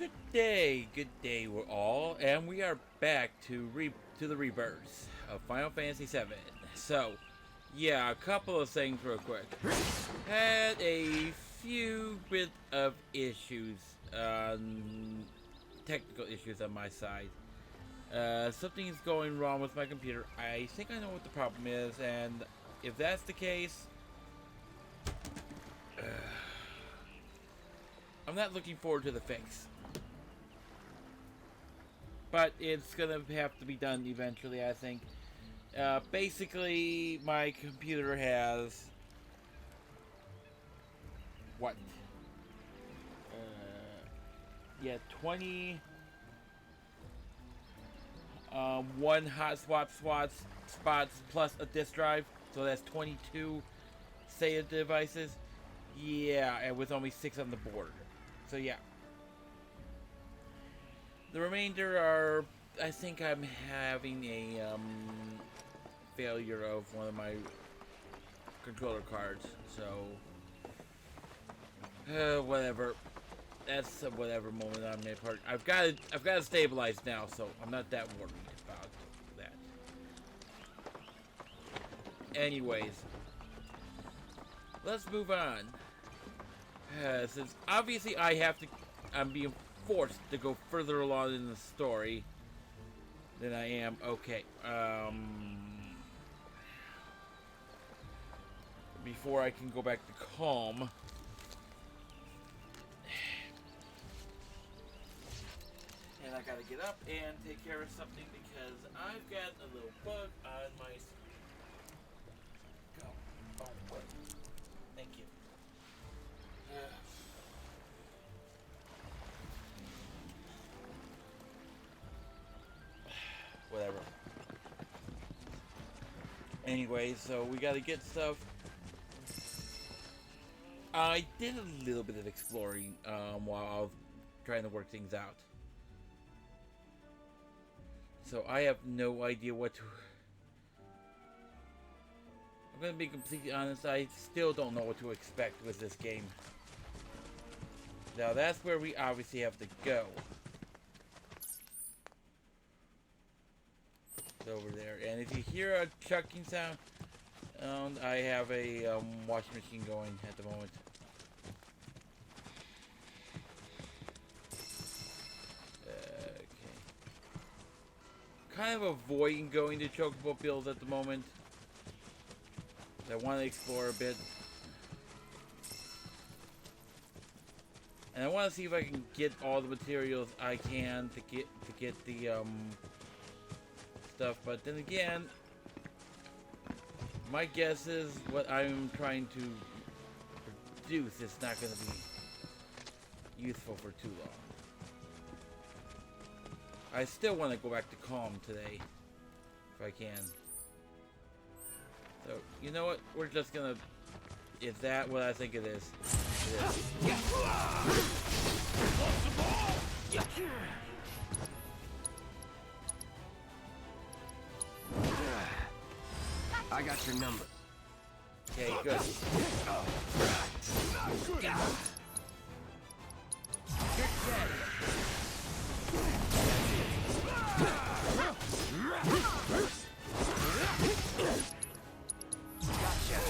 Good day, we're all, and we are back to the Rebirth of Final Fantasy VII. So, yeah, a couple of things real quick. Had a few bit of issues, technical issues on my side. Something's going wrong with my computer. I think I know what the problem is, and if that's the case, I'm not looking forward to the fix. But it's gonna have to be done eventually, I think. Basically, my computer has what? Yeah, 20 one hotspot spots plus a disk drive, so that's 22 SATA devices. Yeah, and with only 6 on the board. So yeah. The remainder are, I think I'm having a failure of one of my controller cards. So whatever. That's a whatever moment on my part. I've got it stabilized now, so I'm not that worried about that. Anyways, let's move on. Since obviously I'm being forced to go further along in the story than I am. Okay. Before I can go back to calm. And I gotta get up and take care of something because I've got a little bug on my screen. Go. Oh, wait. Thank you. Whatever. Anyway, so we gotta get stuff. I did a little bit of exploring while I was trying to work things out. So I have no idea what to... I'm gonna be completely honest, I still don't know what to expect with this game. Now that's where we obviously have to go. It's over there. And if you hear a chucking sound, I have a washing machine going at the moment. Okay. Kind of avoiding going to Chocobo Fields at the moment. I want to explore a bit. And I want to see if I can get all the materials I can to get the stuff. But then again, my guess is what I'm trying to produce is not going to be useful for too long. I still want to go back to calm today, if I can. So, you know what? We're just gonna... Is that what I think it is? It is. I got your number. Okay, good. You're dead. Gotcha.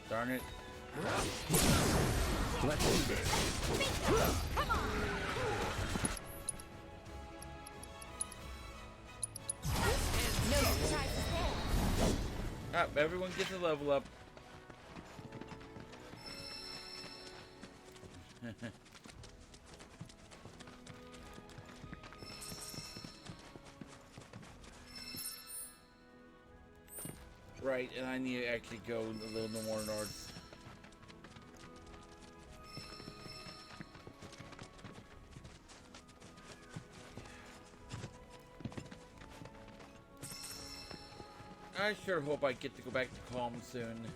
Darn it. Let's do this. Come on! No surprises there. Ah, everyone gets a level up. Right, and I need to actually go a little more north. I sure hope I get to go back to calm soon.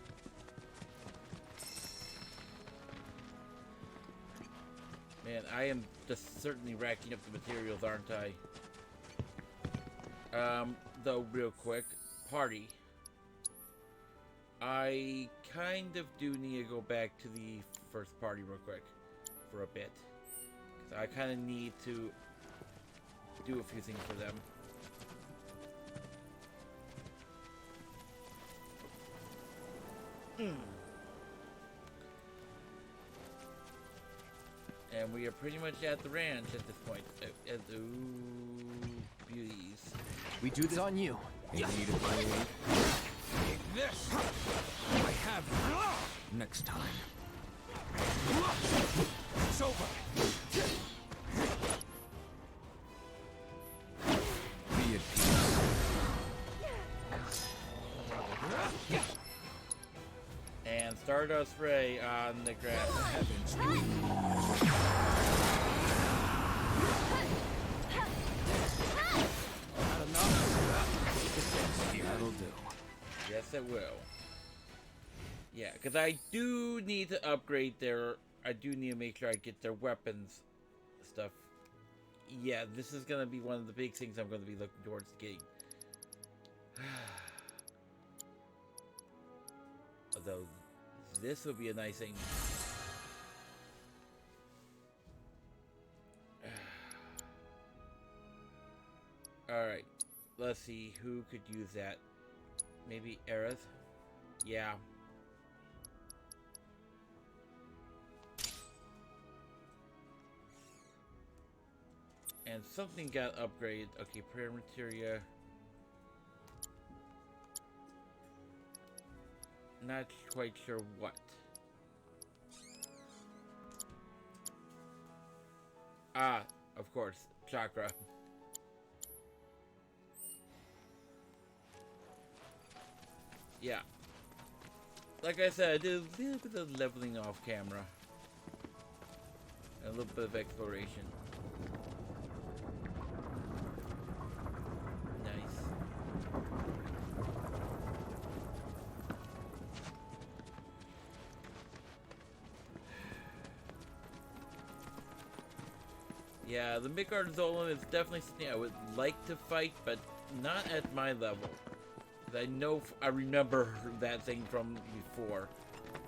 Man, I am just certainly racking up the materials, aren't I? Though, real quick, party. I kind of do need to go back to the first party real quick for a bit. 'Cause I kind of need to do a few things for them. And we are pretty much at the ranch at this point. Ooh, beauties. We do this on you. You need a break. Take this! I have you. Next time. It's over. Be at peace. And Stardust Ray on the grass. Heavens. Not enough? That'll do. Yes, it will. Yeah, because I do need to upgrade their... I do need to make sure I get their weapons stuff. Yeah, this is going to be one of the big things I'm going to be looking towards getting. Although, this would be a nice thing. Alright, let's see who could use that. Maybe Aerith? Yeah. And something got upgraded. Okay, prayer materia. Not quite sure what. Ah, of course, chakra. Yeah. Like I said, I did a little bit of leveling off camera. And a little bit of exploration. Nice. Yeah, the Midgard Zolan is definitely something I would like to fight, but not at my level. I know, I remember that thing from before.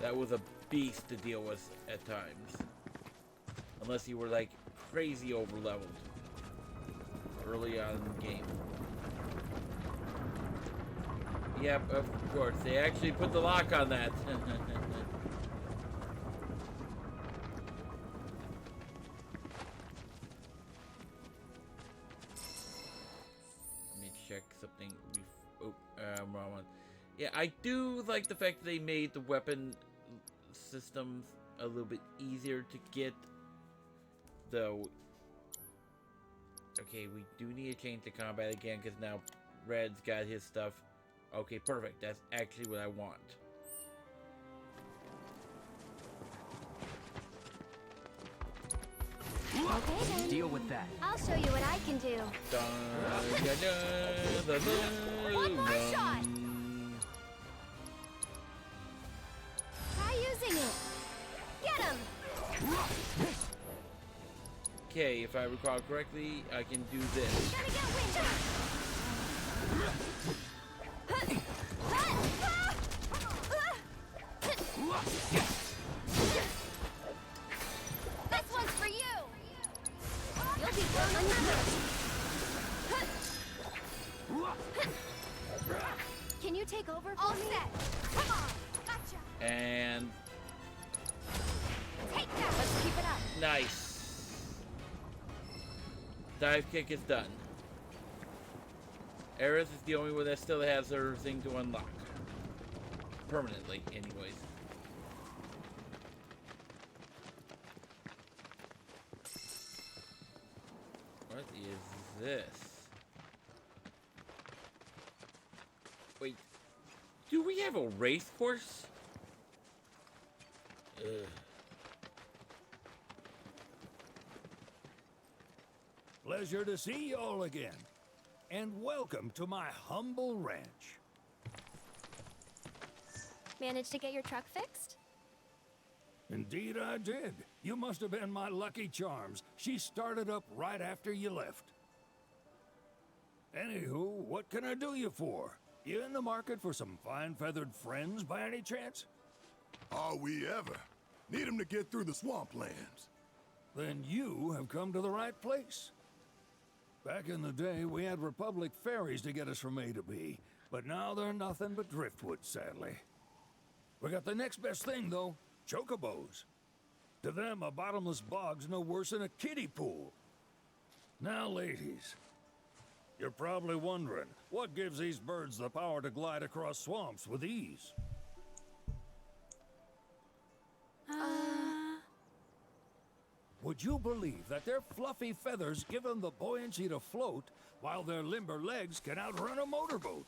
That was a beast to deal with at times. Unless you were like crazy over leveled early on in the game. Yep, of course. They actually put the lock on that. Let me check something. Wrong one. Yeah, I do like the fact that they made the weapon systems a little bit easier to get. Though, okay, we do need to change the combat again because now Red's got his stuff. Okay, perfect. That's actually what I want. Okay, then. Deal with that. I'll show you what I can do. One more shot. Try using it. Get him. Okay, if I recall correctly, I can do this. Gonna get winter. This one's for you. You'll be thrown another. Can you take over for me? All set. Come on. Gotcha. And Take that. Let's keep it up. nice. Dive kick is done. Aerith is the only one that still has her thing to unlock. Permanently, anyways. What is this? Wait. Do we have a race course? Ugh. Pleasure to see you all again. And welcome to my humble ranch. Managed to get your truck fixed? Indeed I did. You must have been my lucky charms. She started up right after you left. Anywho, what can I do you for? You in the market for some fine-feathered friends by any chance? Are we ever? Need 'em to get through the swamplands. Then you have come to the right place. Back in the day, we had Republic ferries to get us from A to B, but now they're nothing but driftwood, sadly. We got the next best thing, though, chocobos. To them, a bottomless bog's no worse than a kiddie pool. Now, ladies, you're probably wondering, what gives these birds the power to glide across swamps with ease? Would you believe that their fluffy feathers give them the buoyancy to float, while their limber legs can outrun a motorboat?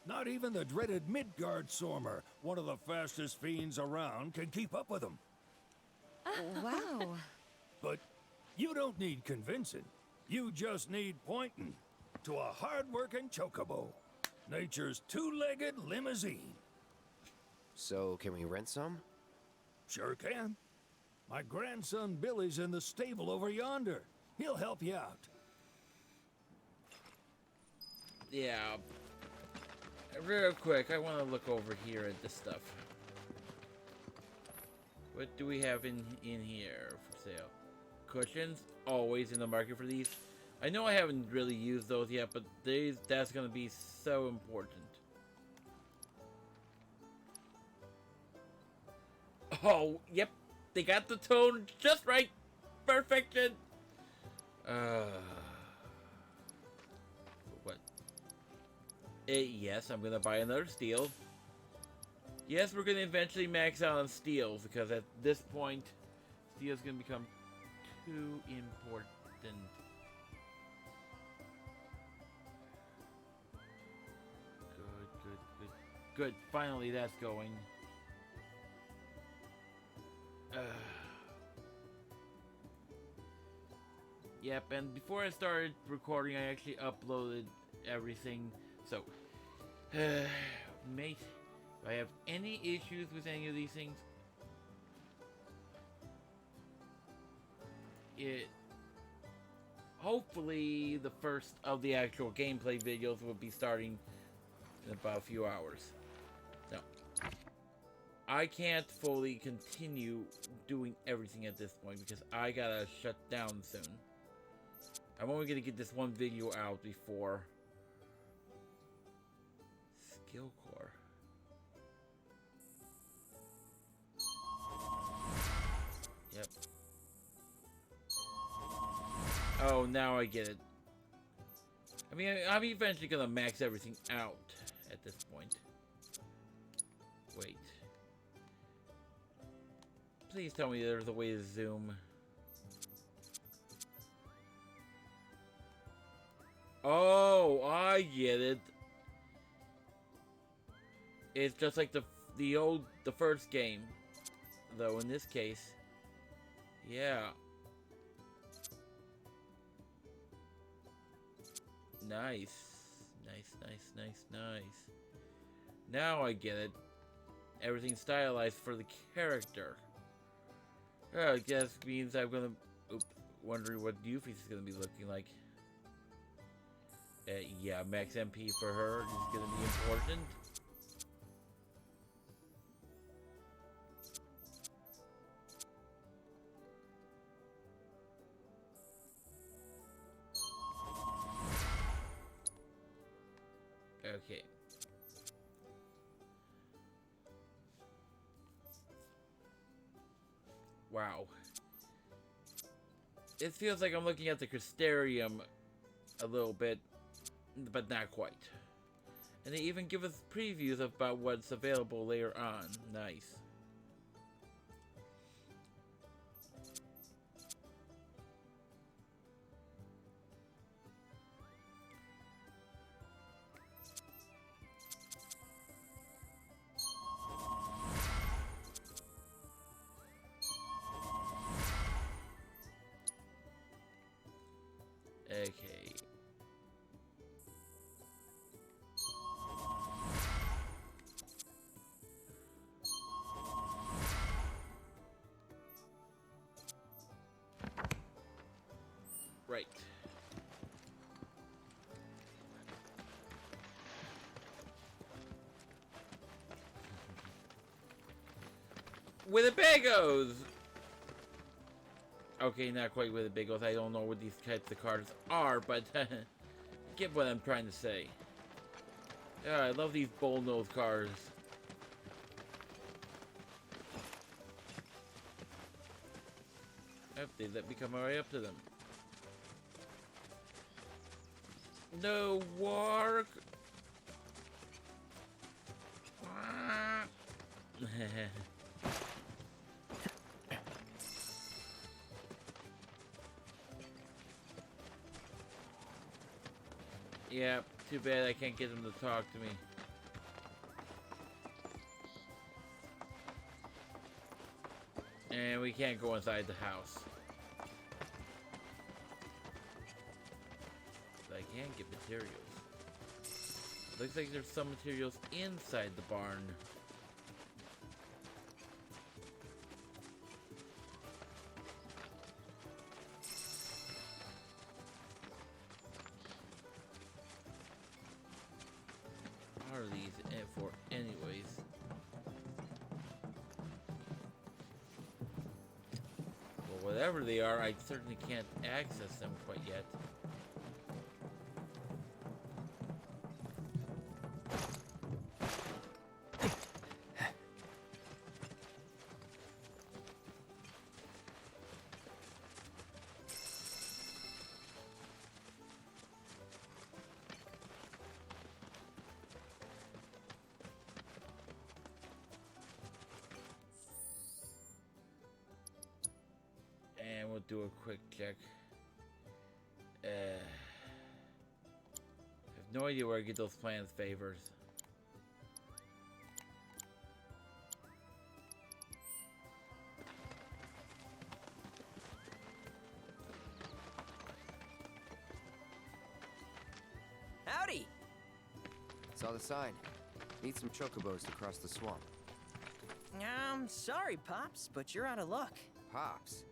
Not even the dreaded Midgard Sormer, one of the fastest fiends around, can keep up with them. Wow. But you don't need convincing. You just need pointing to a hard-working chocobo. Nature's two-legged limousine. So, can we rent some? Sure can. My grandson Billy's in the stable over yonder. He'll help you out. Yeah. Real quick, I want to look over here at this stuff. What do we have in here for sale? Cushions, always in the market for these. I know I haven't really used those yet, but that's going to be so important. Oh, yep. They got the tone just right. Perfection. What? Yes, I'm going to buy another steel. Yes, we're going to eventually max out on steels, because at this point, steel is going to become too important. Good. Finally, that's going. Yep, and before I started recording, I actually uploaded everything. So, mate, do I have any issues with any of these things? Hopefully, the first of the actual gameplay videos will be starting in about a few hours. No. I can't fully continue doing everything at this point because I gotta shut down soon. I'm only gonna get this one video out before Skill Core. Yep. Oh, now I get it. I mean, I'm eventually gonna max everything out at this point. Wait. Please tell me there's a way to zoom. Oh, I get it. It's just like the first game, though in this case, yeah. Nice. Now I get it. Everything's stylized for the character. Oh, I guess means I'm gonna... Oops, wondering what Doofy's is gonna be looking like. Yeah, max MP for her is gonna be important. Okay. Wow. It feels like I'm looking at the Crystarium a little bit, but not quite. And they even give us previews about what's available later on. Nice. Okay. Right. With the bagos! Okay, not quite with the bagos. I don't know what these types of cards are, but get what I'm trying to say. Yeah, I love these bull-nosed cards. If they let me come right up to them. No work. Yeah, too bad I can't get them to talk to me. And we can't go inside the house. But I can get materials. Looks like there's some materials inside the barn. What are these for anyways? Well, whatever they are, I certainly can't access them quite yet. And we'll do a quick check. I have no idea where I get those plans favors. Howdy! Saw the sign. Need some chocobos to cross the swamp. Sorry, Pops, but you're out of luck. Pops.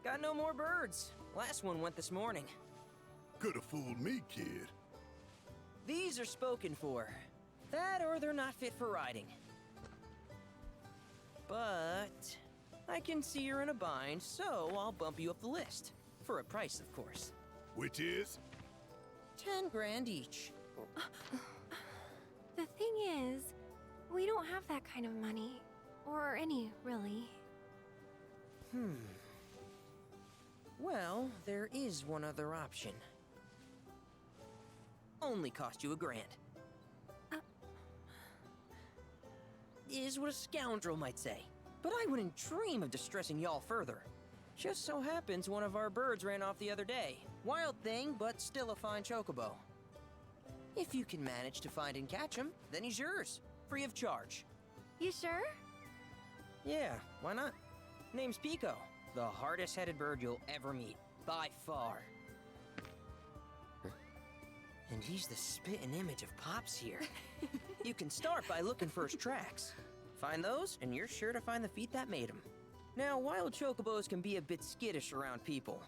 Got no more birds. Last one went this morning. Could have fooled me, kid. These are spoken for. That or they're not fit for riding. But I can see you're in a bind, so I'll bump you up the list. For a price, of course. Which is? 10 grand each. The thing is, we don't have that kind of money. Or any, really. Well, there is one other option. Only cost you $1 grand. Is what a scoundrel might say. But I wouldn't dream of distressing y'all further. Just so happens one of our birds ran off the other day. Wild thing, but still a fine chocobo. If you can manage to find and catch him, then he's yours. Free of charge. You sure? Yeah, why not? Name's Pico. The hardest-headed bird you'll ever meet. By far. And he's the spitting image of Pops here. You can start by looking for his tracks. Find those, and you're sure to find the feet that made him. Now, wild chocobos can be a bit skittish around people.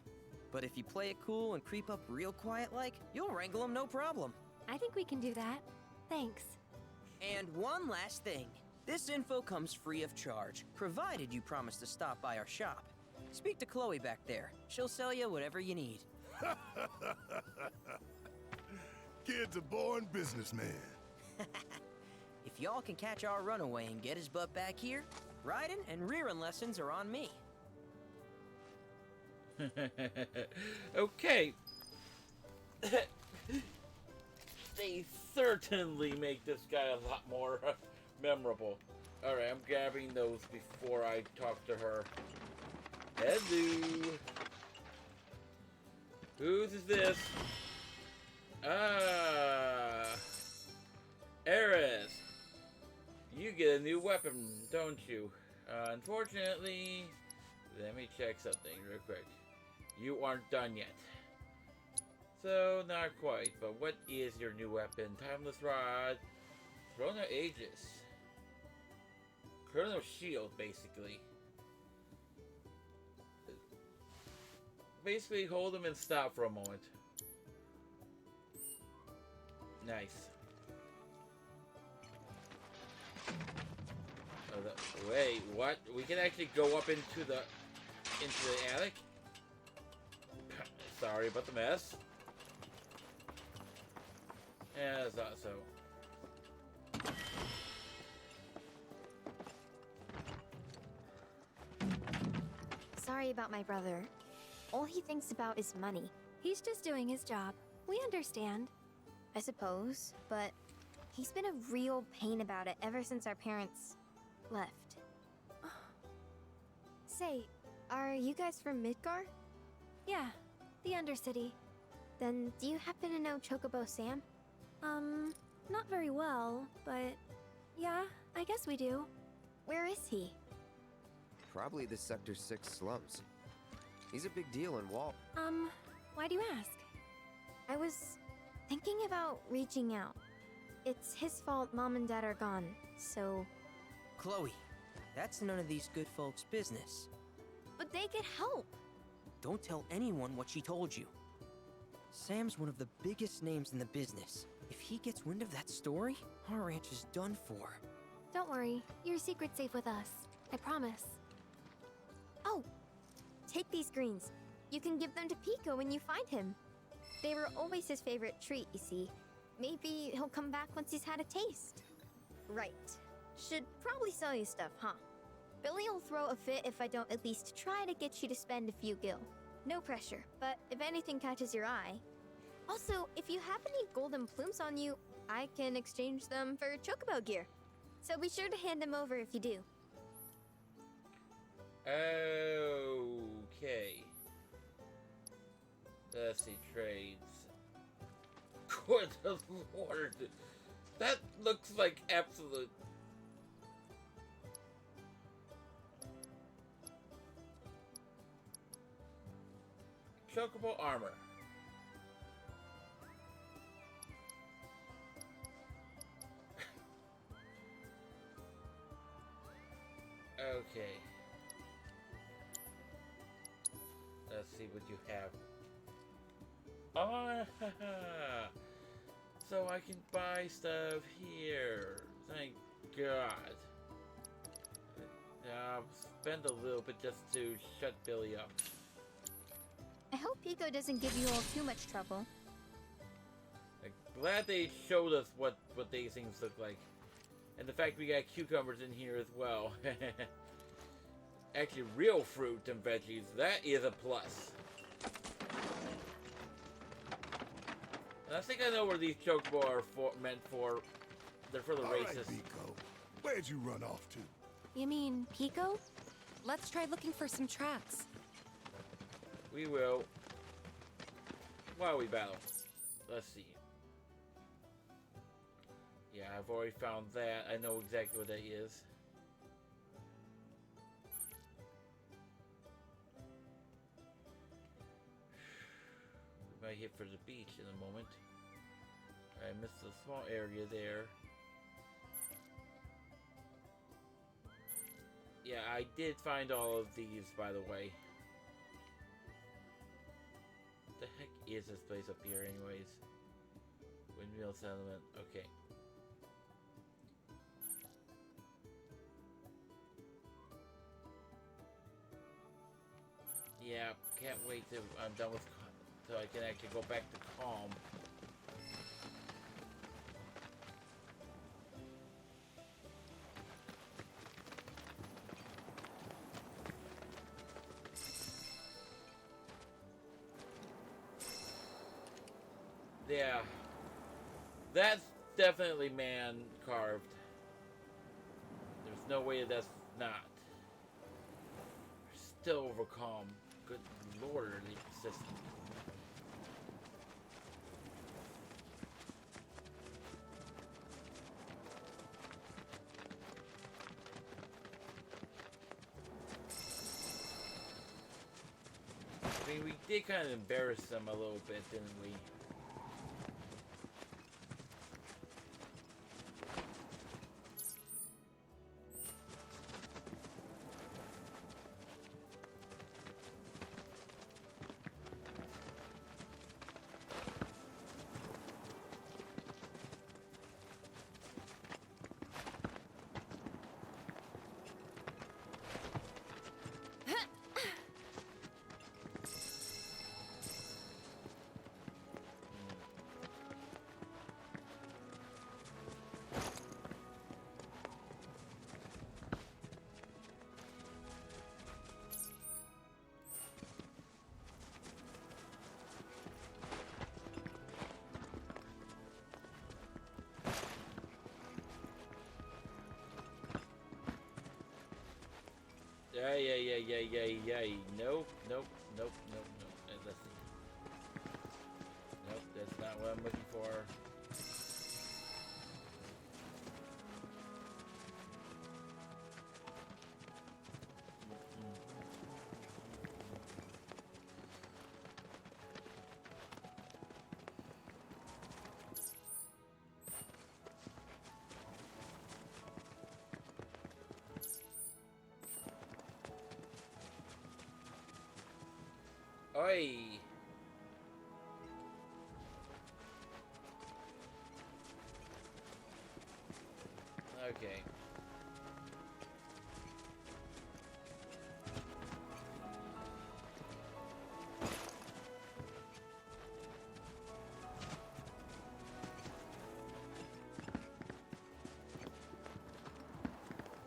But if you play it cool and creep up real quiet-like, you'll wrangle them no problem. I think we can do that. Thanks. And one last thing. This info comes free of charge, provided you promise to stop by our shop. Speak to Chloe back there. She'll sell you whatever you need. Kid's a born businessman. If y'all can catch our runaway and get his butt back here, riding and rearing lessons are on me. Okay. They certainly make this guy a lot more memorable. Alright, I'm grabbing those before I talk to her. Hello. Whose is this? Eris. You get a new weapon, don't you? Unfortunately, let me check something real quick. You aren't done yet. So, not quite, but what is your new weapon? Timeless Rod. Chrono Aegis. Chrono Shield, basically. basically hold them and stop for a moment. Nice. Oh, wait, what? We can actually go up into the attic? Sorry about the mess. Yeah, I thought so. Sorry about my brother. All he thinks about is money, He's just doing his job. We understand. I suppose, but he's been a real pain about it ever since our parents left. Say, are you guys from Midgar? Yeah, the Undercity. Then do you happen to know Chocobo Sam? Not very well, but yeah, I guess we do. Where is he? Probably the Sector 6 slums. He's a big deal in Walt. Why do you ask? I was thinking about reaching out. It's his fault Mom and Dad are gone, so... Chloe, that's none of these good folks' business. But they could help! Don't tell anyone what she told you. Sam's one of the biggest names in the business. If he gets wind of that story, our ranch is done for. Don't worry, your secret's safe with us. I promise. Oh! Take these greens. You can give them to Pico when you find him. They were always his favorite treat, you see. Maybe he'll come back once he's had a taste. Right. Should probably sell you stuff, huh? Billy'll throw a fit if I don't at least try to get you to spend a few gil. No pressure, but if anything catches your eye... Also, if you have any golden plumes on you, I can exchange them for Chocobo gear. So be sure to hand them over if you do. Okay. Let's see, trades. Good lord. That looks like absolute... Chocobo armor. Okay. Let's see what you have. Oh, so I can buy stuff here. Thank God. I'll spend a little bit just to shut Billy up. I hope Pico doesn't give you all too much trouble. I'm glad they showed us what these things look like. And the fact we got cucumbers in here as well. Actually, real fruit and veggies. That is a plus. And I think I know where these chocobo are meant for. They're for the All races. right, Pico. Where'd you run off to? You mean Pico? Let's try looking for some tracks. We will. While we battle. Let's see. Yeah, I've already found that. I know exactly what that is. We might hit for the beach in a moment. I missed a small area there. Yeah, I did find all of these, by the way. What the heck is this place up here, anyways? Windmill settlement. Okay. Yeah, can't wait till I'm done with, so I can actually go back to calm. Yeah, that's definitely man carved. There's no way that's not. Still overcome. Good lord, the system. I mean, we did kind of embarrass them a little bit, didn't we? Yeah. Nope. Let's see. Nope, that's not what I'm looking for. Oi! Okay.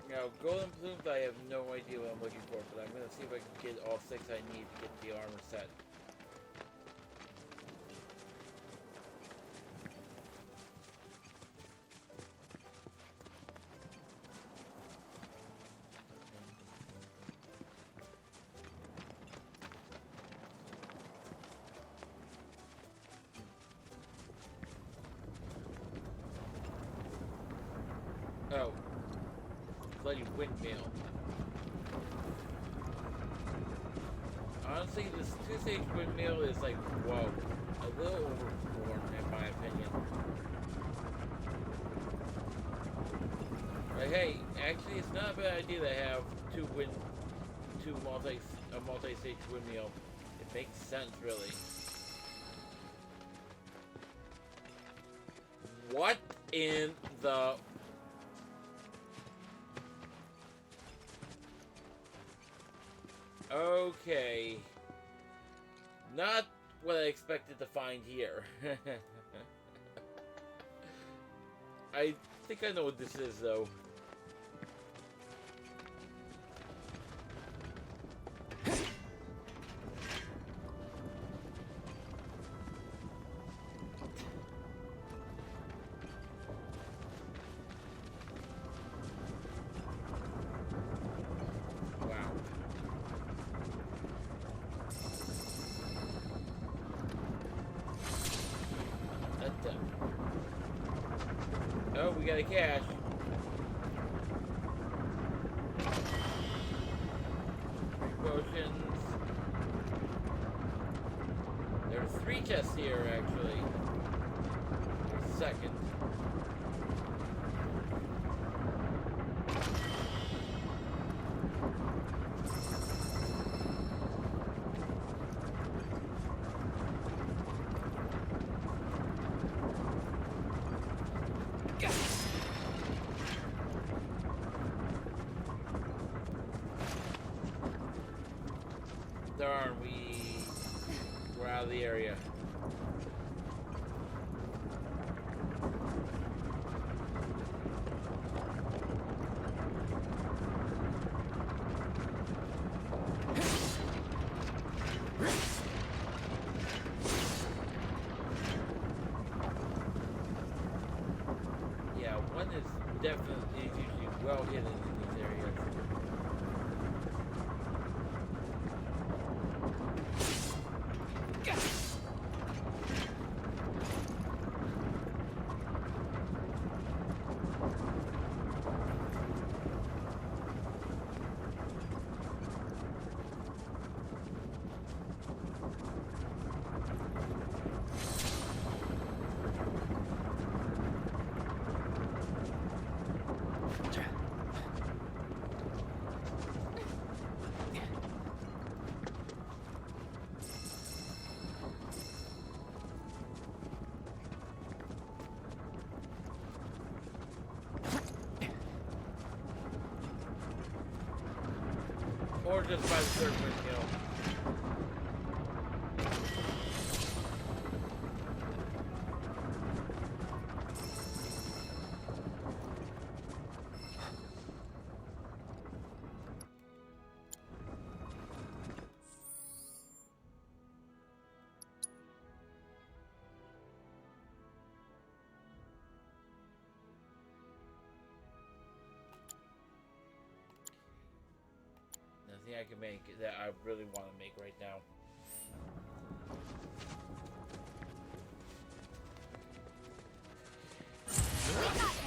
Now, golden plumes, I have no idea what I'm looking for, but I'm going to see if I can get all 6 I need to get the armor set. Oh. Bloody windmill. Honestly, this 2-stage windmill is like, whoa, a little overborn in my opinion. But hey, actually, it's not a bad idea to have a multi-stage windmill. It makes sense, really. What in the... Okay. Not what I expected to find here. I think I know what this is, though. Oh, we got a cache. Potions. There are 3 chests here, actually. There's a second. Darn, we're out of the area. Yeah, one is definitely usually well hidden in these areas. Or just by the third windmill. anything I can make that I really want to make right now.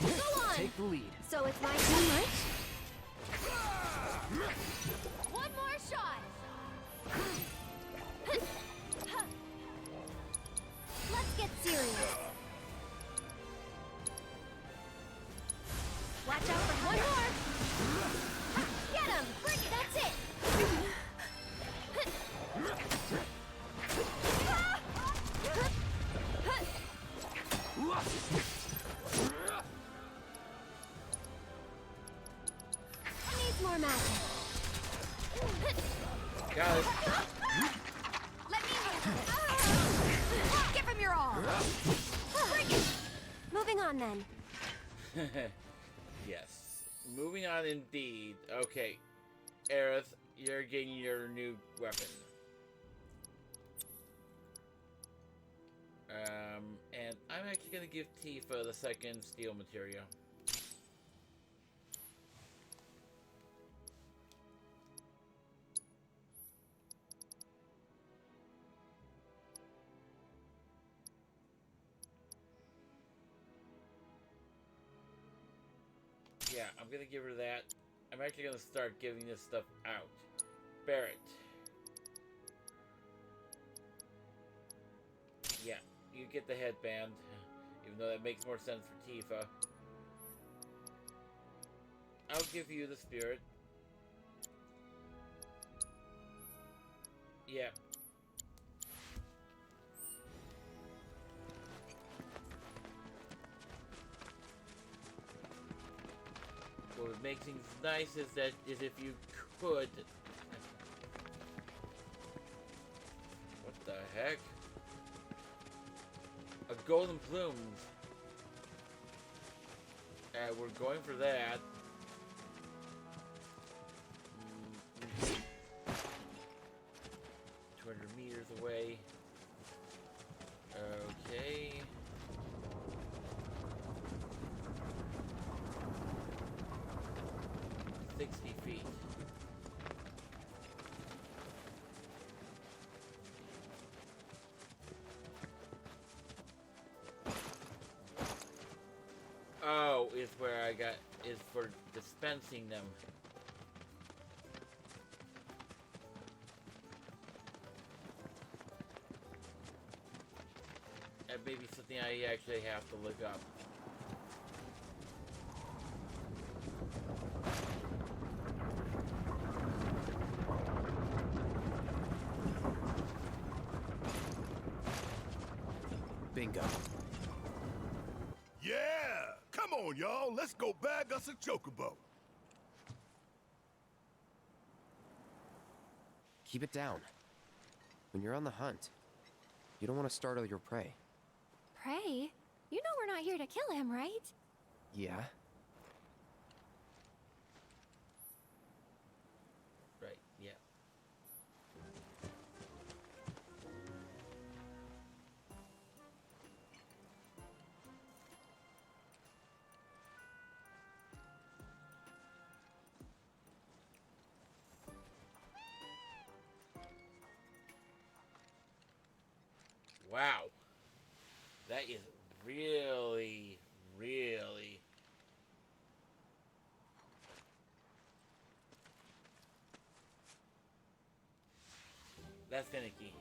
Go on! Take the lead. So it's my turn, right? One more shot! Let's get serious. Watch out for one more! Get him! Bring it! That's it! Needs more magic. Got it. Let me give him your all. Bring it. Moving on then. Yes. Moving on indeed. Okay. Aerith, you're getting your new weapon. And I'm actually gonna give Tifa the second steel material. Yeah, I'm gonna give her that. I'm actually gonna start giving this stuff out. Barrett. Yeah, you get the headband, even though that makes more sense for Tifa. I'll give you the spirit. Yeah. What would make things nice is if you could. What the heck? A golden plume. We're going for that. 200 meters away. Okay. Feet. Oh, is where I got is for dispensing them. That may be something I actually have to look up. Bingo. Yeah! Come on, y'all. Let's go bag us a chocobo. Keep it down. When you're on the hunt, you don't want to startle your prey. Prey? You know we're not here to kill him, right? Yeah? Right, yeah. Wow. That is really, really... That's finicky.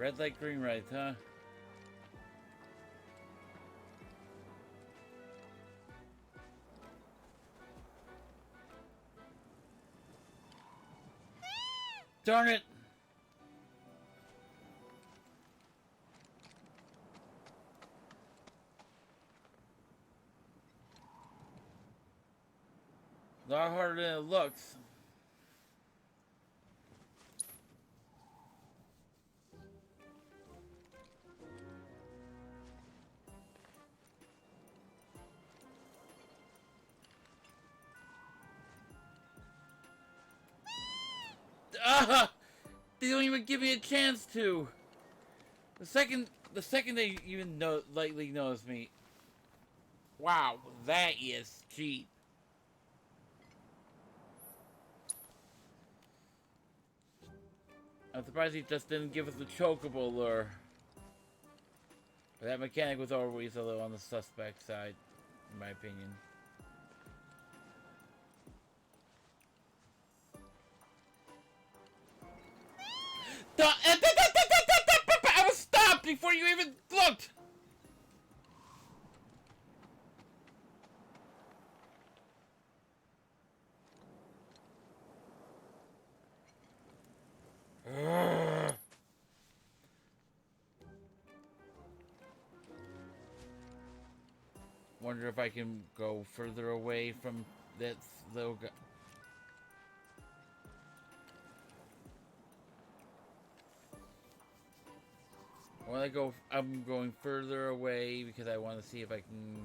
Red light, green light, huh? Darn it! A lot harder than it looks. Ah! They don't even give me a chance to. The second they even lightly notice me. Wow, that is cheap. I'm surprised he just didn't give us the Chocobo lure. But that mechanic was always a little on the suspect side, in my opinion. I was stopped before you even looked! Wonder if I can go further away from that little guy. I'm going further away because I want to see if I can.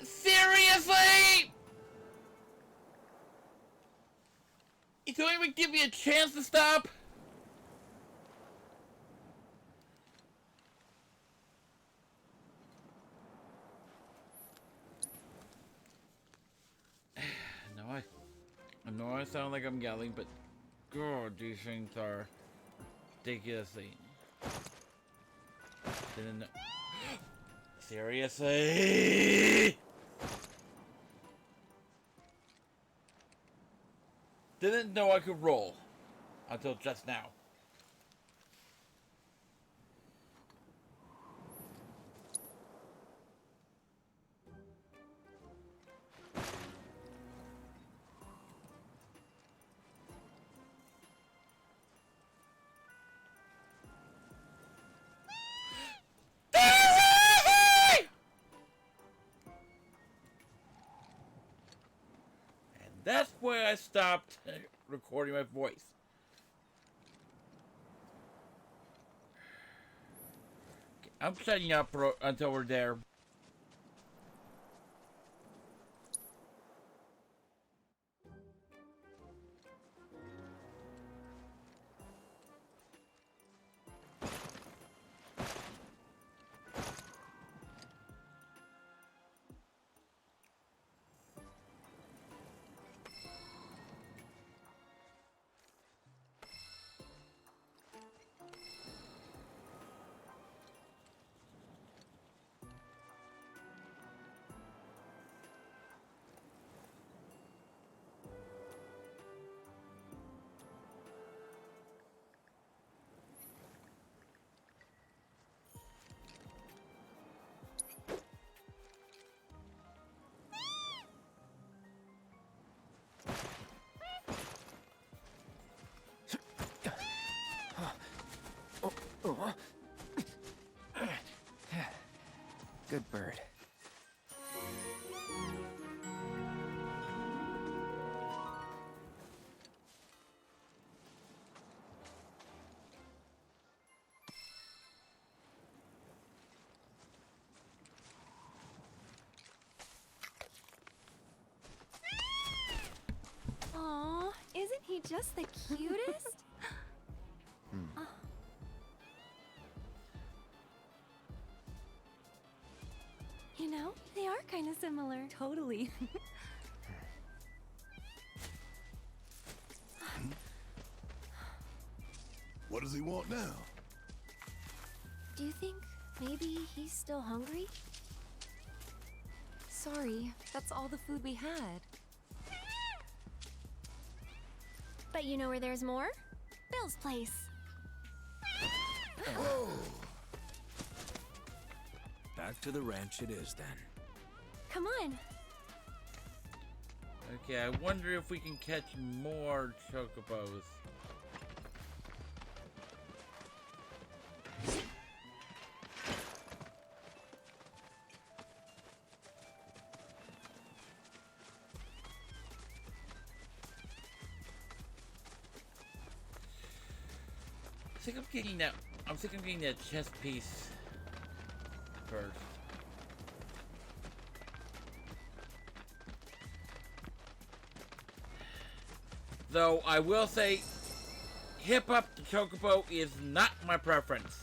Seriously? You don't even give me a chance to stop? I know I sound like I'm yelling, but God, these things are ridiculously. Didn't know. Seriously? Didn't know I could roll until just now. That's where I stopped recording my voice. I'm setting up until we're there. Good bird. Aw, isn't he just the cutest? Oh. You know, they are kind of similar. Totally. What does he want now? Do you think maybe he's still hungry? Sorry, that's all the food we had. But you know where there's more? Bill's place. Back to the ranch it is then. Come on. Okay, I wonder if we can catch more chocobos. I think I'm getting that chest piece first. Though I will say, hip up the chocobo is not my preference.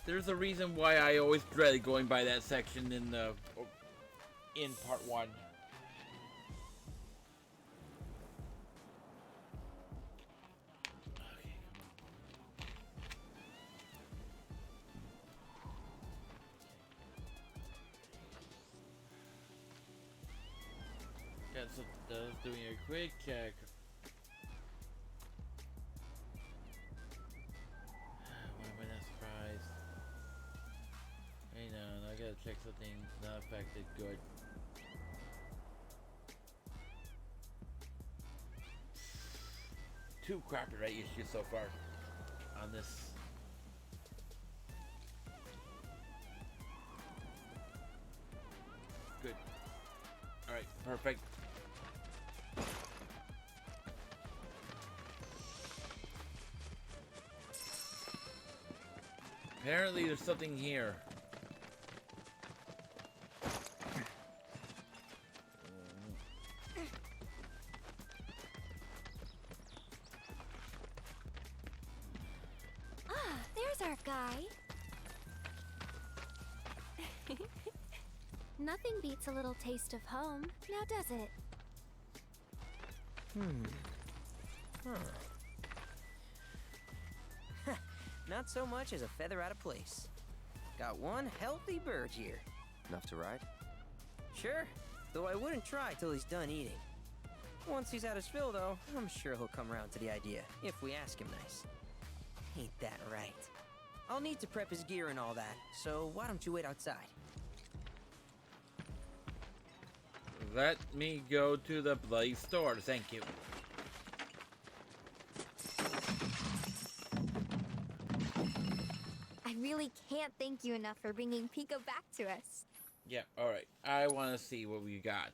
There's a reason why I always dreaded going by that section in part 1. Just doing a quick check. Why am I not surprised? Hang on, I gotta check something not affected. Good. Two copyright issues so far on this. Good. Alright, perfect. Apparently there's something here. There's our guy. Nothing beats a little taste of home, now does it? Not so much as a feather out of place. Got one healthy bird here. Enough to ride? Sure, though I wouldn't try till he's done eating. Once he's had his fill, though, I'm sure he'll come around to the idea, if we ask him nice. Ain't that right? I'll need to prep his gear and all that, so why don't you wait outside? Let me go to the bloody store, thank you. I really can't thank you enough for bringing Pico back to us. Yeah, alright. I want to see what we got.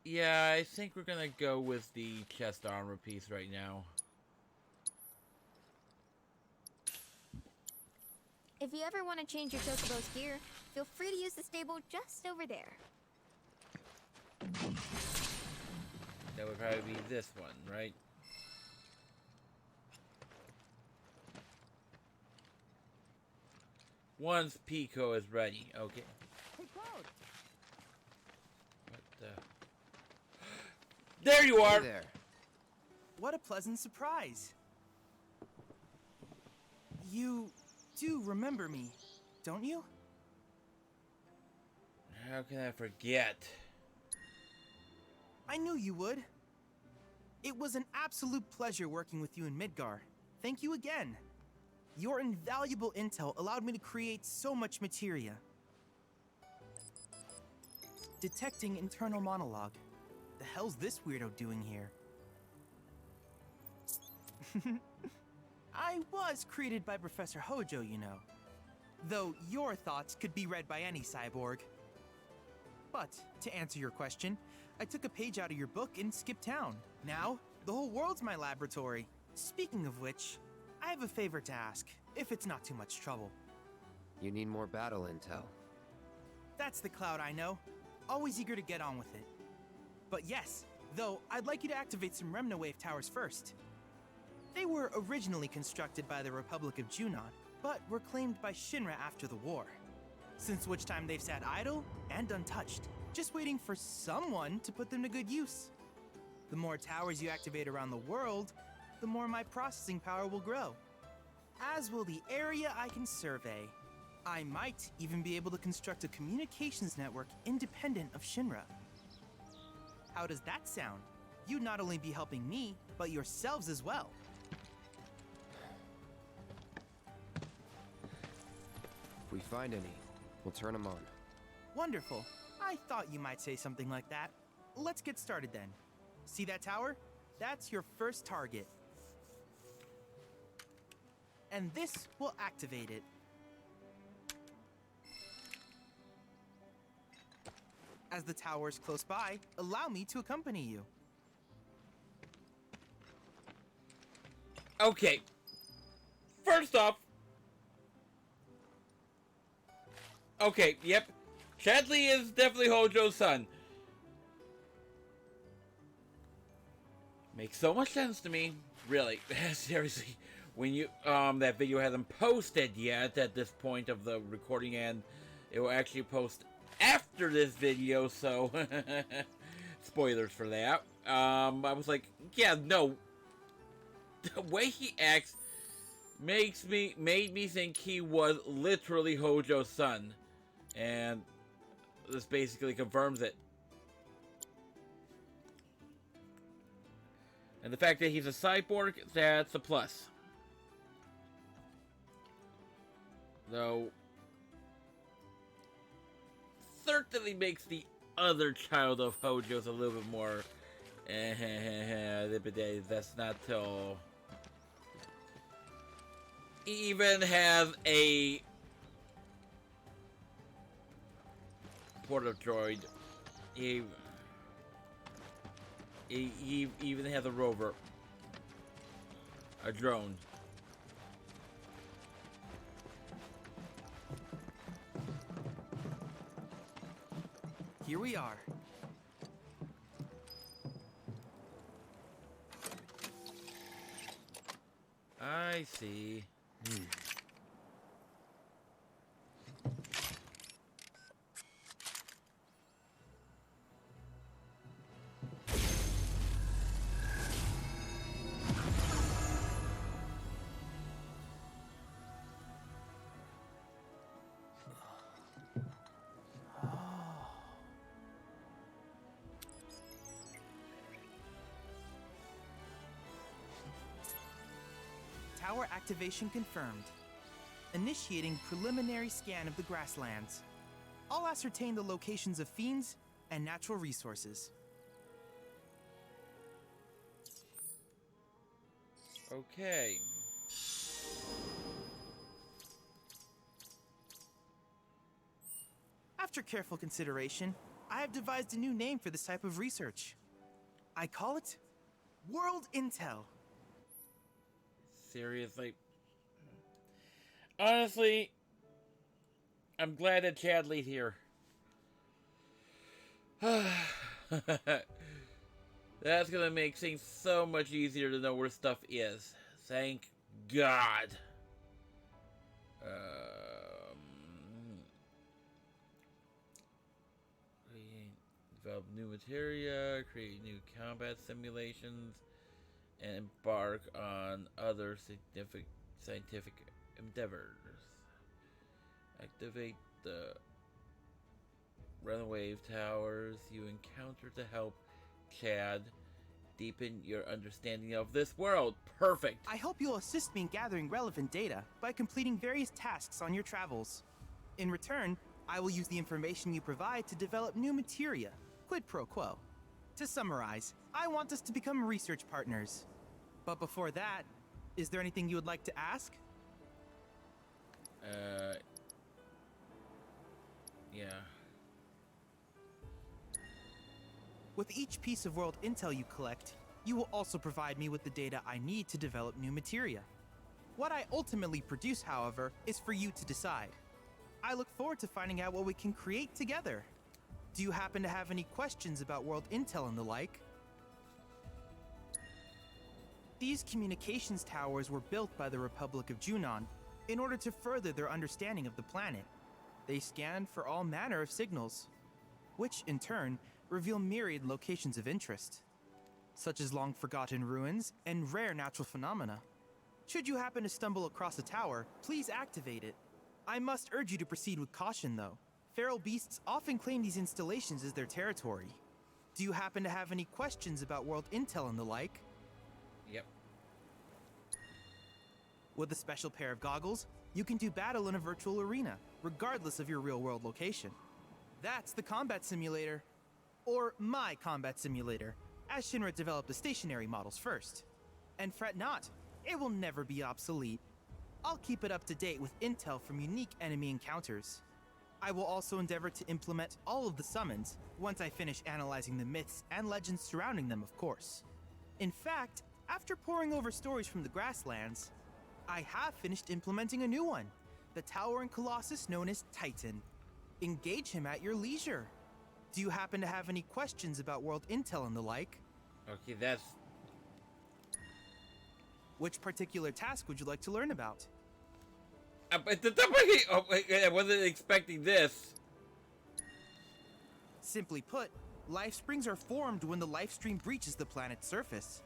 Yeah, I think we're gonna go with the chest armor piece right now. If you ever want to change your Chocobo's gear, feel free to use the stable just over there. That would probably be this one, right? Once Pico is ready, okay. What the? There you are! Hey there. What a pleasant surprise. You do remember me, don't you? How can I forget? I knew you would. It was an absolute pleasure working with you in Midgar. Thank you again. Your invaluable intel allowed me to create so much materia. Detecting internal monologue. The hell's this weirdo doing here? I was created by Professor Hojo, you know. Though your thoughts could be read by any cyborg. But, to answer your question, I took a page out of your book and skipped town. Now, the whole world's my laboratory. Speaking of which, I have a favor to ask, if it's not too much trouble. You need more battle intel. That's the Cloud I know. Always eager to get on with it. But yes, though, I'd like you to activate some Remnawave towers first. They were originally constructed by the Republic of Junon, but were claimed by Shinra after the war. Since which time they've sat idle and untouched, just waiting for someone to put them to good use. The more towers you activate around the world, the more my processing power will grow. As will the area I can survey. I might even be able to construct a communications network independent of Shinra. How does that sound? You'd not only be helping me, but yourselves as well. If we find any, we'll turn them on. Wonderful. I thought you might say something like that. Let's get started then. See that tower? That's your first target. And this will activate it. As the tower is close by, allow me to accompany you. Okay. First off. Okay, yep. Chadley is definitely Hojo's son. Makes so much sense to me. Really. Seriously. When you, that video hasn't posted yet at this point of the recording, and it will actually post after this video, so spoilers for that. I was like, yeah, no. The way he acts made me think he was literally Hojo's son. And this basically confirms it. And the fact that he's a cyborg, that's a plus. Though, certainly makes the other child of Hojo's a little bit more, that's not till he even has a portal droid. He even has a rover, a drone. Here we are. I see. Tower activation confirmed. Initiating preliminary scan of the grasslands. I'll ascertain the locations of fiends and natural resources. Okay. After careful consideration, I have devised a new name for this type of research. I call it World Intel. Seriously. Honestly, I'm glad that Chadley's here. That's gonna make things so much easier to know where stuff is. Thank God. Develop new materia, create new combat simulations, and embark on other scientific endeavors. Activate the runaway towers you encounter to help Chad deepen your understanding of this world. Perfect. I hope you'll assist me in gathering relevant data by completing various tasks on your travels. In return, I will use the information you provide to develop new materia. Quid pro quo. To summarize, I want us to become research partners. But before that, is there anything you would like to ask? Yeah. With each piece of world intel you collect, you will also provide me with the data I need to develop new materia. What I ultimately produce, however, is for you to decide. I look forward to finding out what we can create together. Do you happen to have any questions about world intel and the like? These communications towers were built by the Republic of Junon in order to further their understanding of the planet. They scan for all manner of signals, which in turn reveal myriad locations of interest. such as long-forgotten ruins and rare natural phenomena. Should you happen to stumble across a tower, please activate it. I must urge you to proceed with caution, though. Feral beasts often claim these installations as their territory. Do you happen to have any questions about world intel and the like? Yep. With a special pair of goggles, you can do battle in a virtual arena, regardless of your real-world location. That's the combat simulator. Or my combat simulator, as Shinra developed the stationary models first. And fret not, it will never be obsolete. I'll keep it up to date with intel from unique enemy encounters. I will also endeavor to implement all of the summons, once I finish analyzing the myths and legends surrounding them, of course. In fact, after poring over stories from the grasslands, I have finished implementing a new one, the towering colossus known as Titan. Engage him at your leisure. Do you happen to have any questions about world intel and the like? Okay, that's... Which particular task would you like to learn about? I wasn't expecting this. Simply put, life springs are formed when the life stream breaches the planet's surface.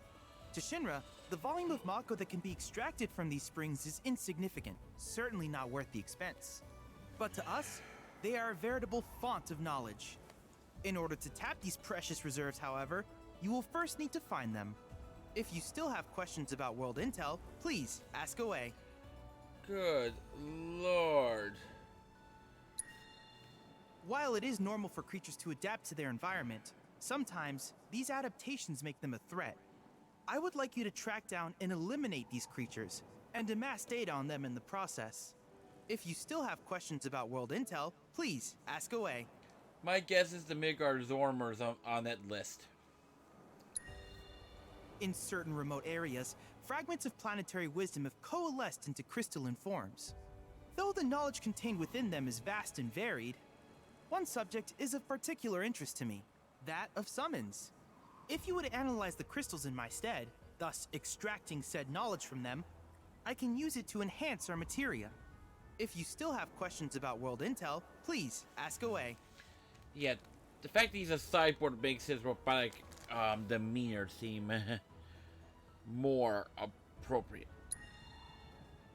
To Shinra, the volume of Mako that can be extracted from these springs is insignificant, certainly not worth the expense. But to us, they are a veritable font of knowledge. In order to tap these precious reserves, however, you will first need to find them. If you still have questions about world intel, please ask away. Good lord. While it is normal for creatures to adapt to their environment, sometimes these adaptations make them a threat. I would like you to track down and eliminate these creatures, and amass data on them in the process. If you still have questions about world intel, please ask away. My guess is the Midgard Zormers on that list. In certain remote areas, fragments of planetary wisdom have coalesced into crystalline forms. Though the knowledge contained within them is vast and varied, one subject is of particular interest to me, that of summons. If you would analyze the crystals in my stead, thus extracting said knowledge from them, I can use it to enhance our materia. If you still have questions about world intel, please ask away. Yeah, the fact that he's a cyborg makes his robotic demeanor seem more appropriate.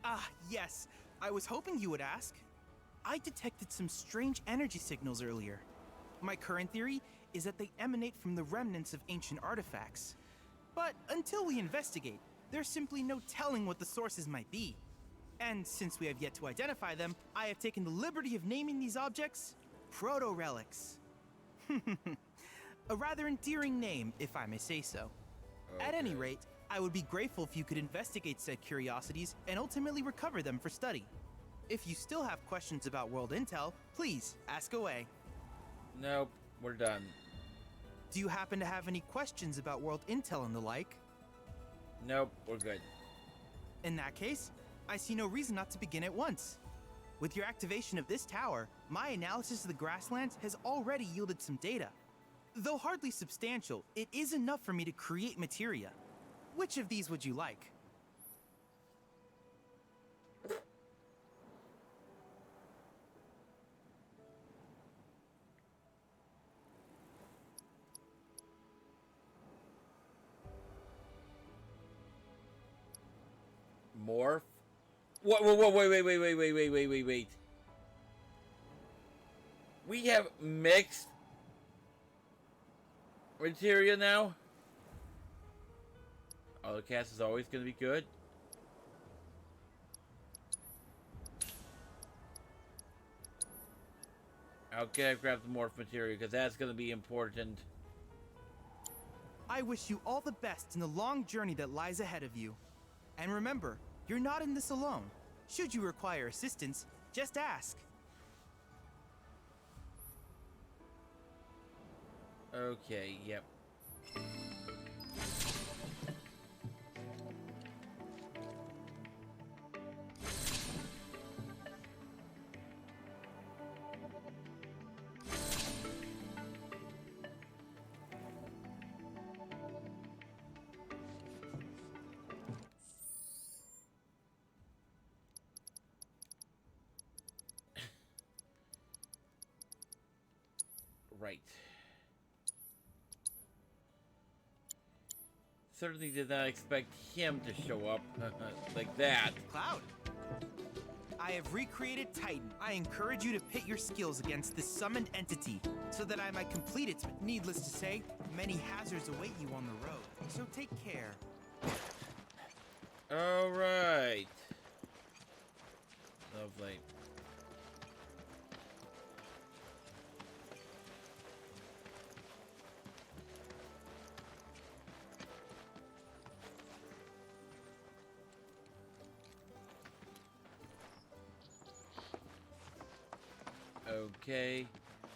Ah, yes. I was hoping you would ask. I detected some strange energy signals earlier. My current theory is that they emanate from the remnants of ancient artifacts. But until we investigate, there's simply no telling what the sources might be. And since we have yet to identify them, I have taken the liberty of naming these objects proto-relics. A rather endearing name, if I may say so. Okay. At any rate, I would be grateful if you could investigate said curiosities and ultimately recover them for study. If you still have questions about world intel, please ask away. Nope, we're done. Do you happen to have any questions about world intel and the like? Nope, we're good. In that case, I see no reason not to begin at once. With your activation of this tower, my analysis of the grasslands has already yielded some data. Though hardly substantial, it is enough for me to create materia. Which of these would you like? Morph? Whoa, wait. We have mixed materia now? Oh, the cast is always going to be good? Okay, I've grabbed the morph material because that's going to be important. I wish you all the best in the long journey that lies ahead of you. And remember, you're not in this alone. Should you require assistance, just ask. Okay, yep. Right. Certainly did not expect him to show up like that. Cloud. I have recreated Titan. I encourage you to pit your skills against this summoned entity so that I might complete it. Needless to say, many hazards await you on the road, so take care. All right. Lovely. Okay,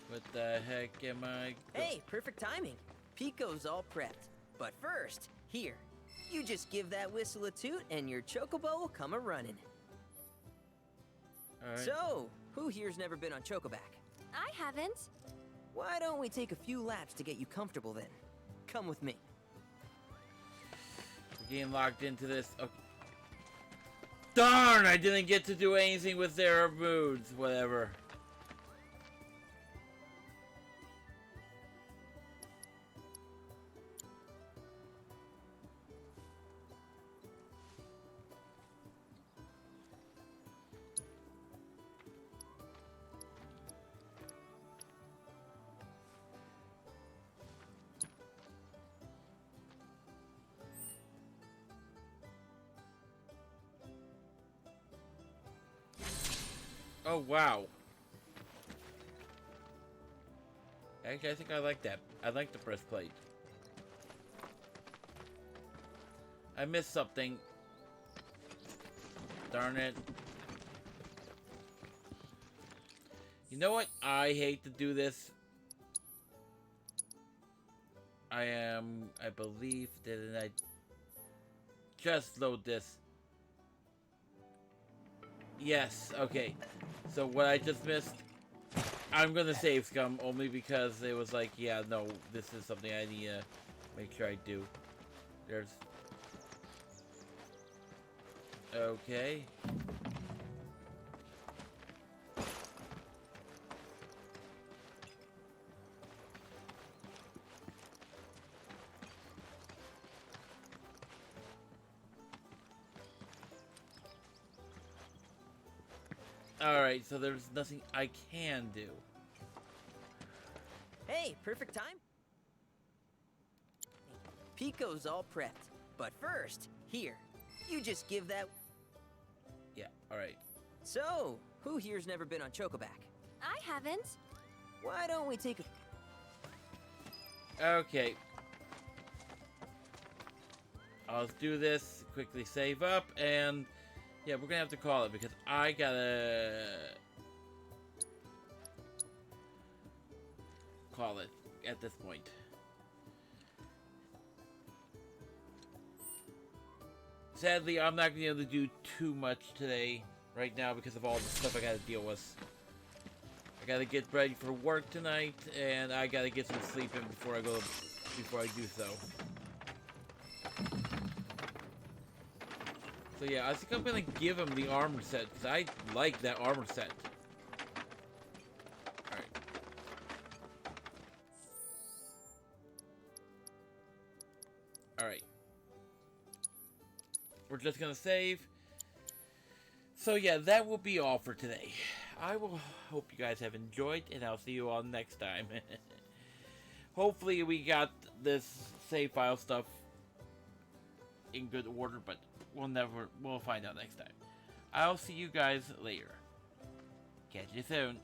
what the heck am I? Hey, perfect timing. Pico's all prepped. But first, here, you just give that whistle a toot and your chocobo will come a-running. All right. So, who here's never been on Chocoback? I haven't. Why don't we take a few laps to get you comfortable then? Come with me. We're getting locked into this. Okay. Darn! I didn't get to do anything with their moods. Whatever. Oh, wow. Actually, I think I like that. I like the breastplate. I missed something. Darn it. You know what? I hate to do this. I believe that I just load this. Yes, okay. So what I just missed, I'm gonna save Scum only because it was like, yeah, no, this is something I need to make sure I do. There's... Okay. Alright, so there's nothing I can do. Hey, perfect time. Pico's all prepped. But first, here, you just give that... Yeah, alright. So, who here's never been on Chocoback? I haven't. Why don't we take a... Okay. I'll do this, quickly save up, and... Yeah, we're gonna have to call it because I gotta... call it at this point. Sadly, I'm not gonna be able to do too much today, right now, because of all the stuff I gotta deal with. I gotta get ready for work tonight, and I gotta get some sleep in before I do so. So yeah, I think I'm gonna give him the armor set, because I like that armor set. Alright. Alright. We're just gonna save. So yeah, that will be all for today. I will hope you guys have enjoyed, and I'll see you all next time. Hopefully we got this save file stuff in good order, but we'll find out next time. I'll see you guys later. Catch you soon.